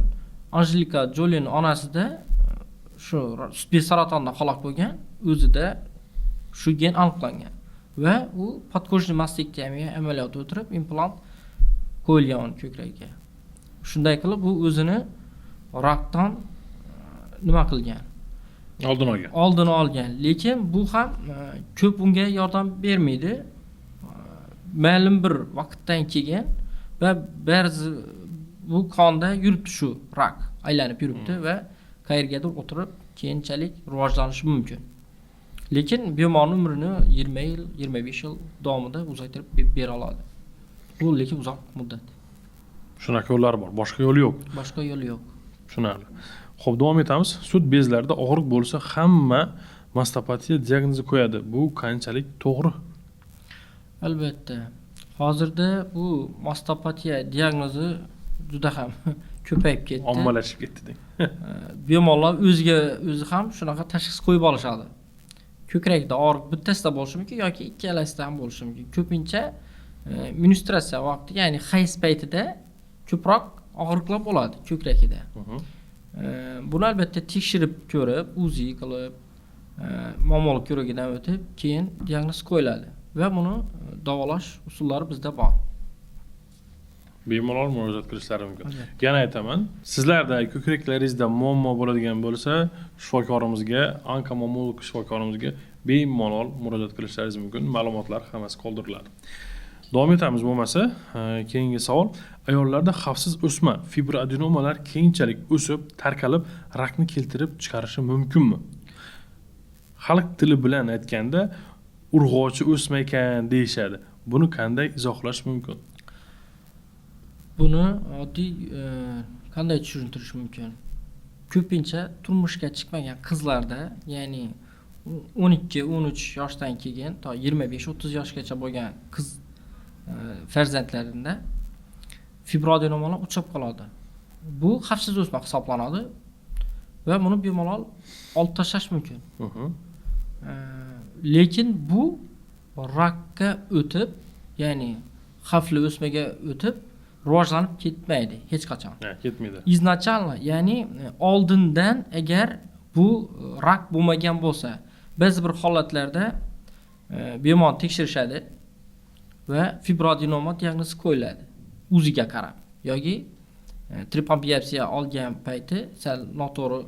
Anjelika Jolining onasida shu sut bezi saratondan halok bo'lgan, o'zida shu gen aniqlangan va u podkojniy mastektomiya amaliyoti o'tirib implant qo'yilgan uni ko'kragiga. Shunday qilib u o'zini rakdan nima qilgan? Oldini olgan. Lekin bu ham ko'p unga yordam bermaydi. Ma'lum bir vaqtdan keyin va ba'zi bu qonda yuribdi shu rak, aylanib yuribdi va qayergadir o'tirib keyinchalik rivojlanishi mumkin. Lekin bemorning umrini 20 yil, 25 yil davomida uzaytirib bera oladi. Bu lekin uzoq muddat. Shunaqa yo'llar bor, boshqa yo'li yo'q. Boshqa yo'li yo'q. Tushunarli. Xo'p, davom etamiz. Sut bezlarida og'riq bo'lsa, hamma mastopatiya diagnozi qo'yadi. Bu qanchalik to'g'ri? Albatta. Hozirda bu mastopatiya diagnozi juda ham ko'payib ketdi. Ommalashib ketdi deng. Bemorlar o'zi ham shunaqa tashxis qo'yib olishadi. Ko'krakda og'riq bittasida bo'lishi mumkin yoki ikkalasida ham bo'lishi mumkin. Ko'pincha menstruatsiya vaqti, ya'ni hayz paytida ko'proq og'riqlar bo'ladi ko'krakida. Buni albatta tekshirib ko'rib, UZI qilib, mammolik ko'rigidan o'tib, keyin diagnoz qo'yiladi va buni davolash usullari bizda bor. Bemorlar murojaat qilishlari mumkin. Yana aytaman, sizlarda ko'kraklaringizda muammo bo'ladigan bo'lsa, shifokorimizga, onkomammolik shifokorimizga bemalol murojaat qilishlaringiz mumkin. Ma'lumotlar hammasi qoldiriladi. Davom etamiz bo'lmasa, keyingi savol, ayollarda xavfsiz o'sma, fibroadenomalar keyinchalik o'sib, tarqalib, rakni keltirib chiqarishi mumkinmi? Xalq tili bilan aytganda, urg'ochi o'sma ekan deyishadi. Buni qanday izohlash mumkin? Buni oddiy qanday tushuntirish mumkin? Ko'pincha turmushga chiqmagan qizlarda, ya'ni 12-13 yoshdan keyin to 25-30 yoshgacha bo'lgan qiz farzandlarida fibroadenomalar uchib qoladi. Bu xavfsiz o'sma hisoblanadi va buni bemalol olib tashlash mumkin. Lekin bu rakka o'tib, ya'ni xavfli o'smaga o'tib rivojlanib ketmaydi hech qachon. Ketmaydi. Izначально, ya'ni oldindan agar bu rak bo'lmagan bo'lsa, ba'zi bir holatlarda bemor tekshirishadi va fibroadenoma diagnozi qo'yiladi. UZIga qarab yoki trepambiopsiya olgan payti sal noto'g'ri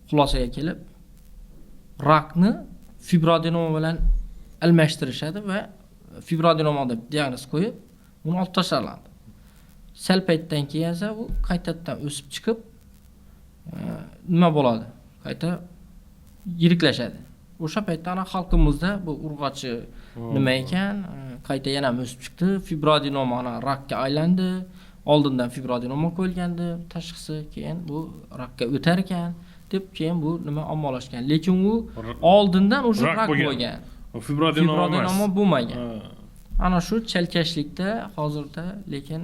xulosaga kelib rakni fibroadenoma bilan almashtirishadi va fibroadenoma deb diagnoz qo'yib, uni olib tashladi. Sal paytdan keyin esa u qaytadan o'sib chiqib nima bo'ladi? Qayta yiriklashadi. O'sha paytda ana xalqimizda bu urg'ochi nima ekan, qayta yana o'sib chiqdi, fibroadenoma rakka aylandi, oldindan fibroadenoma qo'yilgandi tashxisi, keyin bu rakka o'tar ekan deb keyin bu nima ommalashgan. Lekin u oldindan o'sha rak bo'lgan. Fibroadenoma bo'lmagan. Ana shu chalkashlikda hozirda lekin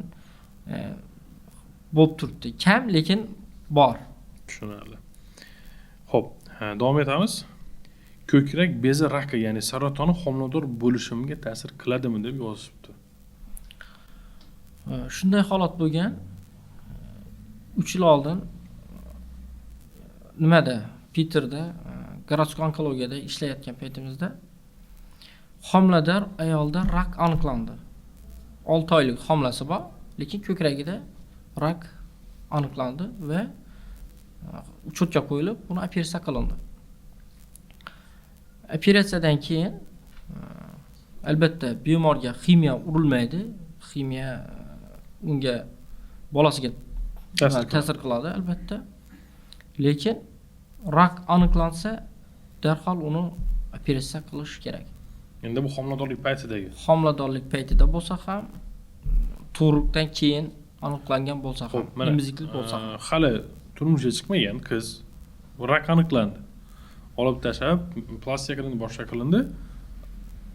bo'lib turibdi. Kam, lekin bor. Tushunarli. Xo'p, davom etamiz. Ko'krak bezi raki, ya'ni saratoni homilador bo'lishimga ta'sir qiladimi deb yozibdi. Shunday holat bo'lgan. 3 yil oldin nimada, Peterda, городской onkologiyada ishlayotgan paytimizda homilador ayolda rak aniqlandi. 6 oylik homilasi bor, lekin ko'kragida rak aniqlandi va uchetga qo'yilib, buni operatsiya qilindi. Operatsiyadan keyin albatta bemorga ximiya urilmaydi. Ximiya unga bolasiga ta'sir qiladi albatta. Lekin rak aniqlansa, darhol uni operatsiya qilish kerak. Endi bu homiladorlik paytidagi. Homiladorlik paytida bo'lsa ham, tug'ruqdan keyin aniqlangan bo'lsa ham, emiziklik bo'lsa ham. Hali turmushga chiqmagan qiz rak aniqlandi. Olib tashlab, plastika qilindi, boshqa qilindi.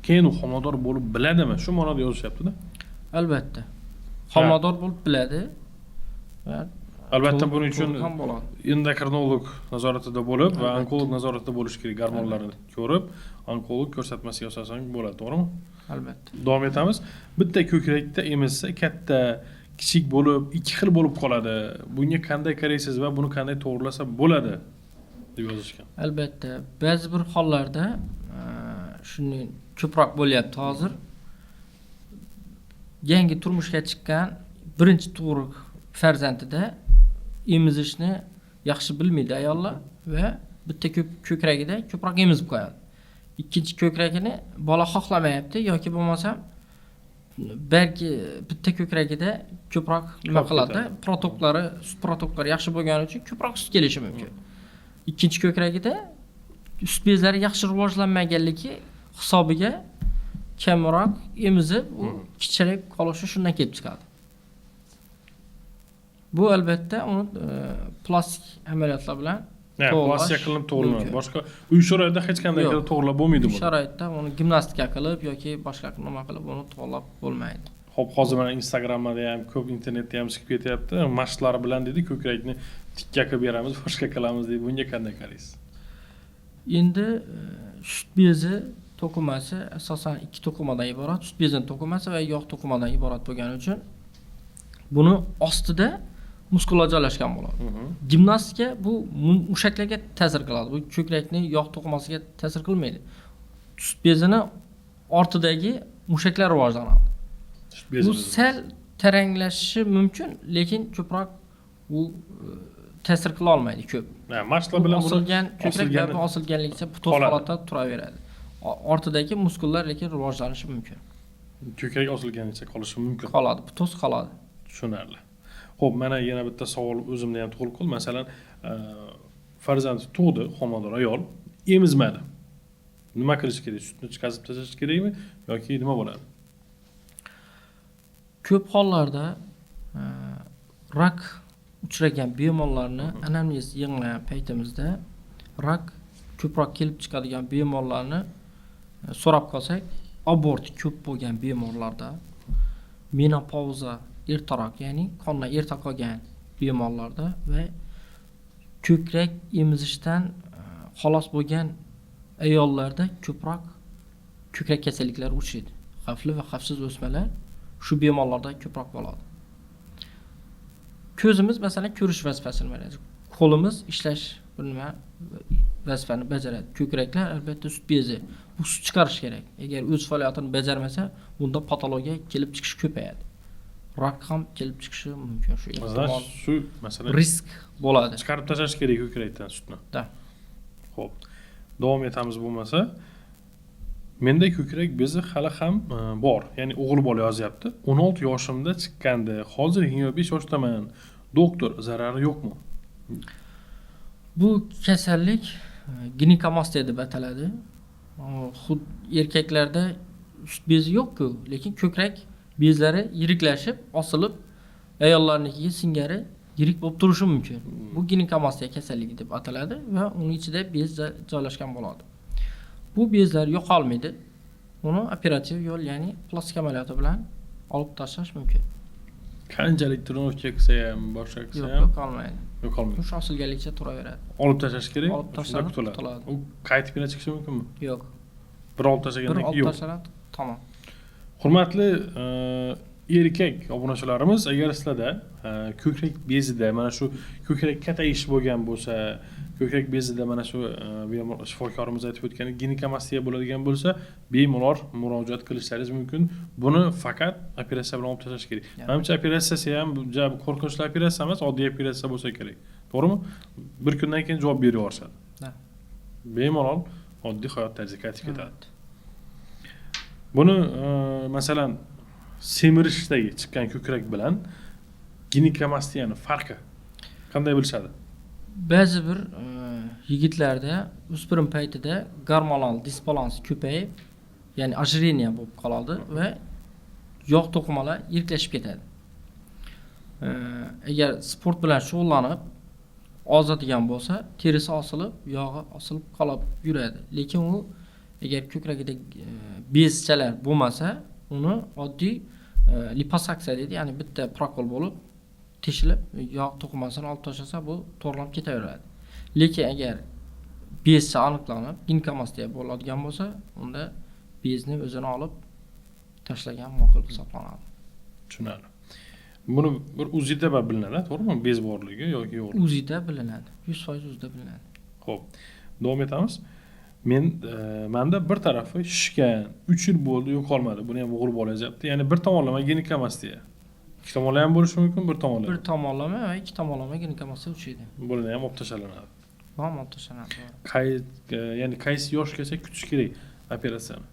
Keyin u homilador bo'lib biladimi? Shu ma'noda yozishyapti-da. Albatta. Homilador bo'lib biladi. Va albatta buning uchun ham bo'ladi. endokrinolog nazoratida bo'lib va onkolog nazoratida bo'lish kerak. Gormonlarni ko'rib, onkolog ko'rsatmasiga asosan bo'ladi, to'g'rimi? Albatta. Davom etamiz. Bitta ko'krakda emizsa, katta, kichik bo'lib, ikki xil bo'lib qoladi. Bunga qanday qaraysiz va buni qanday to'g'rilasa bo'ladi deb yozishgan. Albatta, ba'zi bir hollarda shunday ko'proq bo'lyapti hozir. Yangi turmushga chiqqan birinchi tug'ruq farzandida emizishni yaxshi bilmaydi ayollar va bitta ko'kragida ko'proq emizib qo'yadi. Ikkinchi ko'kragini bola xohlamayapti yoki bo'lmasa balki bitta ko'kragida ko'proq nima qiladi? Protoklari, sut protoklari yaxshi bo'lgani uchun ko'proq sut kelishi mumkin. Ikkinchi ko'kragida sut bezlari yaxshi rivojlanmaganligi hisobiga kamroq emizib, u kichirib qolishi shundan kelib chiqadi. Bu albatta uni plastik amaliyotlar bilan plastika qilinib to'g'rilanadi. Boshqa uy sharoitida hech qanday qilib to'g'rilab bo'lmaydi bu. Uy sharoitda uni gimnastika qilib yoki boshqa nima qilib uni to'g'rilab bo'lmaydi. Xo'p, hozir mana Instagramda ham, ko'p internetda ham chiqib ketyapti. Mashqlar bilan dedi, ko'krakni tikka qilib beramiz, boshqa qilamiz deb. Bunga qanday qaraysiz? Endi sut bezi to'qimasi asosan ikki to'qimadan iborat. Sut bezining to'qimasi va yog' to'qimadan iborat bo'lgani uchun buni ostida muskullar joylashgan bo'ladi. Gimnastika bu mushaklarga ta'sir qiladi. Bu ko'krakning yog' to'qimasiga ta'sir qilmaydi. Sut bezini ortidagi mushaklar rivojlanadi. Bu sal taranglashishi mumkin, lekin ko'proq u ta'sir qila olmaydi ko'p. Mashqlar bilan osilgan ko'krak osilganligicha to's holatda turaveradi. Ortidagi muskullar lekin rivojlanishi mumkin. Ko'krak osilganicha qolishi mumkin. Qoladi, to's qoladi. Tushunarli. Xo'p, mana yana bitta savol o'zimda ham tug'ilib qoldi. Masalan, farzand tug'di, homilador ayol emizmadi. Nima qilish kerak? Sutni chiqarib tashlash kerakmi yoki nima bo'ladi? Ko'p hollarda rak uchragan bemorlarni anamnez yig'ilgan paytimizda rak ko'proq kelib chiqadigan bemorlarni so'rab qolsak, abort ko'p bo'lgan bemorlarda, menopauza ertaroq, ya'ni qondan erta qolgan bemorlarda va ko'krak emizishdan xalos bo'lgan ayollarda ko'proq ko'krak kasalliklari uchraydi. Xavfli va xavfsiz o'smalar shu bemorlarda ko'proq bo'ladi. Ko'zimiz masalan ko'rish vazifasini bajaradi. Qo'limiz ishlash nima vazifani bajaradi. Ko'kraklar albatta sut bezi. Bu sut chiqarish kerak. Agar o'z faoliyatini bajarmasa, bunda patologiya kelib chiqishi ko'payadi. Rak ham kelib chiqishi mumkin. Shu ehtimol shu masalan risk bo'ladi. Chiqarib tashlash kerak ko'krakdan sutni. Da. Xo'p. Davom etamiz bo'lmasa. Menda ko'krak bezi hali ham bor. Ya'ni o'g'il bola yozyapti. 16 yoshimda chiqqandi. Hozir 25 yoshdaman. Doktor, zarari yo'qmi? Bu kasallik ginekamastiya deb ataladi. Xud erkaklarda sut bezi yo'q-ku, lekin ko'krak bezlari yiriklashib, osilib, ayollarnikiga singari yirik bo'lib turishi mumkin. Bu ginekamastiya kasalligi deb ataladi va uning ichida bez joylashgan bo'ladi. Bu bezlar yo'qolmaydi. Uni operativ yo'l, ya'ni plastik amaliyoti bilan olib tashlash mumkin. Qanchalik trenorovka qilsa ham, boshqa qilsa ham yo'qolmaydi. Yo'qolmaydi. Shu osilganligicha turaveradi. Olib tashlash kerak. Olib tashlab qutuladi. U qaytib chiqishi mumkinmi? Yo'q. Bir olib tashlagandan keyin yo'q. Bir olib tashlab, tamom. Hurmatli erkak obunachilarimiz, agar sizlarda ko'krak bezida mana shu ko'krak katayish bo'lgan bo'lsa, ko'krak bezida mana shu shifokorimiz aytib o'tgan ginekamastiya bo'ladigan bo'lsa, bemalol murojaat qilishlaringiz mumkin. Buni faqat operatsiya bilan olib tashlash kerak. Menimcha operatsiyasi ham qo'rqinchli operatsiya emas, oddiy operatsiya bo'lsa kerak. To'g'rimi? Bir kundan keyin javob bera olishadi. Bemalol oddiy hayot tarziga qaytib ketadi. Buni masalan semirishdagi chiqqan ko'krak bilan ginekomastiyani farqi qanday bilishadi? Ba'zi bir yigitlarda o'spirin paytida gormonal disbalans ko'payib, ya'ni ojireniya bo'lib qoladi va yog' to'qimalar yiriklashib ketadi. Agar sport bilan shug'ullanib ozadigan bo'lsa, terisi osilib, yog'i osilib qolib yuradi. Lekin u agar ko'kragida bezchalar bo'lmasa, uni oddiy liposaksiya deydi, ya'ni bitta prokol bo'lib teshilib, yog' to'qimasini olib tashlasa, bu to'g'rilab ketaveradi. Lekin agar bezcha aniqlanib, ginekamastiya bo'ladigan bo'lsa, unda bezni o'zini olib tashlagan ma'qul hisoblanadi. Tushunarli. Buni bir UZIda bilinadi, to'g'rimi? Bez borligi yoki yo'q? UZIda bilinadi. 100% UZIda bilinadi. Xo'p, davom etamiz. Menda bir tarafi shishgan, 3 yil bo'ldi, yo'qolmadi. Buni ham o'g'il bola yapti. Ya'ni bir tomonlama ginekamastiya. Ikki tomonlama ham bo'lishi mumkin, bir tomonlama. Bir tomonlama va ikki tomonlama ginekamastiya uchaydi. Buni ham olib tashlanadi. Olib tashlanadi. Ya'ni qaysi yoshgacha kutish kerak operatsiyani?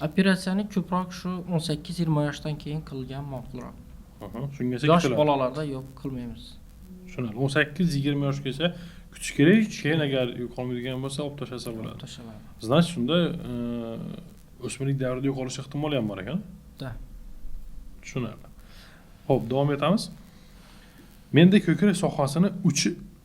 Operatsiyani ko'proq shu 18-20 yoshdan keyin qilgan ma'qulroq. Shungacha yosh bolalarda yo'q qilmaymiz. Tushunarli. 18-20 yoshgacha kutish kerak, keyin agar yo'qolmaydigan bo'lsa olib tashlasa bo'ladi. Tashlanadi. Значит, shunda o'smirlik davrida yo'qolish ehtimoli ham bor ekan. Da. Tushunarli. Xo'p, davom etamiz. Menda ko'krak sohasini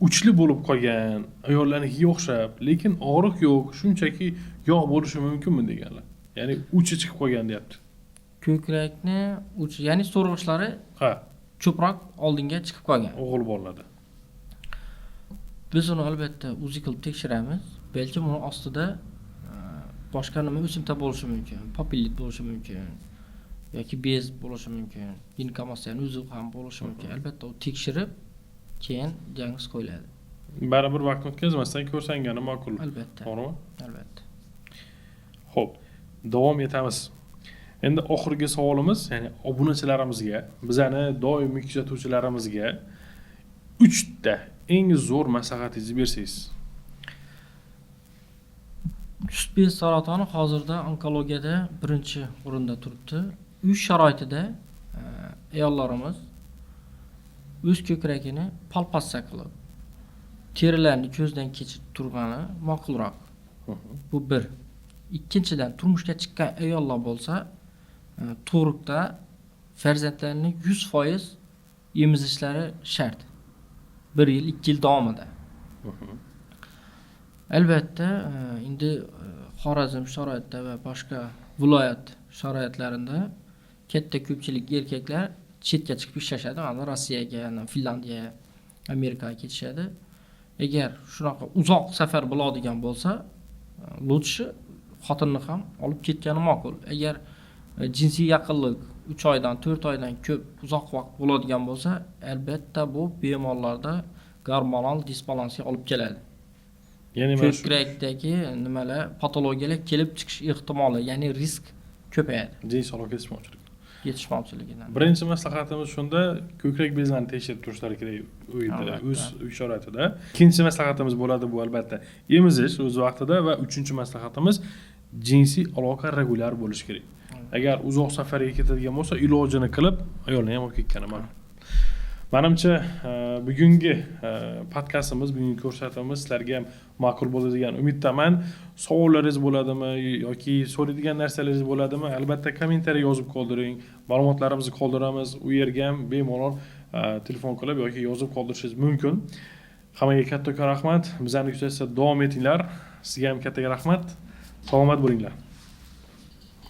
uchli bo'lib qolgan, ayollarnikiga o'xshab, lekin og'riq yo'q, shunchaki yog' bo'lishi mumkinmi deganlar. Ya'ni uchi chiqib qolgan deyapti. Ko'krakni uchi, ya'ni so'rg'ichlari ko'proq oldinga chiqib qolgan. O'g'il bolalarda. Biz uni albatta uzi qilib tekshiramiz. Balki uni ostida boshqa nima o'simta bo'lishi mumkin, papillit bo'lishi mumkin yoki bez bo'lishi mumkin, ginekamastiyaning o'zi ham bo'lishi mumkin. Albatta u tekshirib, keyin diagnoz qo'yiladi. Baribir vaqt o'tkazmasdan ko'rsangani ma'qul. Albatta. To'g'rimi? Albatta. Xo'p, davom etamiz. Endi oxirgi savolimiz, ya'ni obunachilarimizga, bizani doimiy kuzatuvchilarimizga 3 ta eng zo'r maslahatingizni bersangiz. Sut bez saratoni hozirda onkologiyada birinchi o'rinda turibdi. Uy sharoitida ayollarimiz o'z ko'kragini palpatsiya qilib, terilarni ko'zdan kechirib turgani ma'qulroq. Bu bir. Ikkinchidan, turmushga chiqqan ayollar bo'lsa, tug'ruqda farzandlarni 100% emizishlari shart. 1 yil, 2 yil davomida. Albatta, endi Xorazm sharoitida va boshqa viloyat sharoitlarida katta ko'pchilik erkaklar chetga chiqib ishlashadi. Mana Rossiyaga, Finlandiyaga, Amerikaga ketishadi. Agar shunaqa uzoq safar bo'ladigan bo'lsa, lutshi xotinni ham olib ketgani ma'qul. Agar jinsiy yaqinlik 3 oydan 4 oydan ko'p uzoq vaqt bo'ladigan bo'lsa, albatta bu bemorlarda gormonal disbalansga olib keladi. Ya'ni ko'krakdagi nimalar, patologiyalar kelib chiqish ehtimoli, ya'ni risk ko'payadi. Jinsiy aloqa yetishmovchiligidan. Birinchi maslahatimiz shunda ko'krak bezlarini tekshirib turishlari kerak uyda, uy sharoitida. Ikkinchi maslahatimiz bo'ladi bu albatta emizish o'z vaqtida va uchinchi maslahatimiz jinsiy aloqa regular bo'lishi kerak. Agar uzoq safarga ketadigan bo'lsa, ilojini qilib, ayolni ham olib ketgani ma'qul. Menimcha bugungi podkastimiz, bugungi ko'rsatuvimiz sizlarga ham ma'qul bo'ldi degan umiddaman. Savollaringiz bo'ladimi yoki so'raydigan narsalaringiz bo'ladimi? Albatta kommentariy yozib qoldiring. Ma'lumotlarimizni qoldiramiz. U yerga ham bemalol telefon qilib yoki yozib qoldirishingiz mumkin. Hammaga katta rahmat. Bizlarni kuzatishda davom etinglar. Sizga ham katta rahmat. Salomat bo'linglar.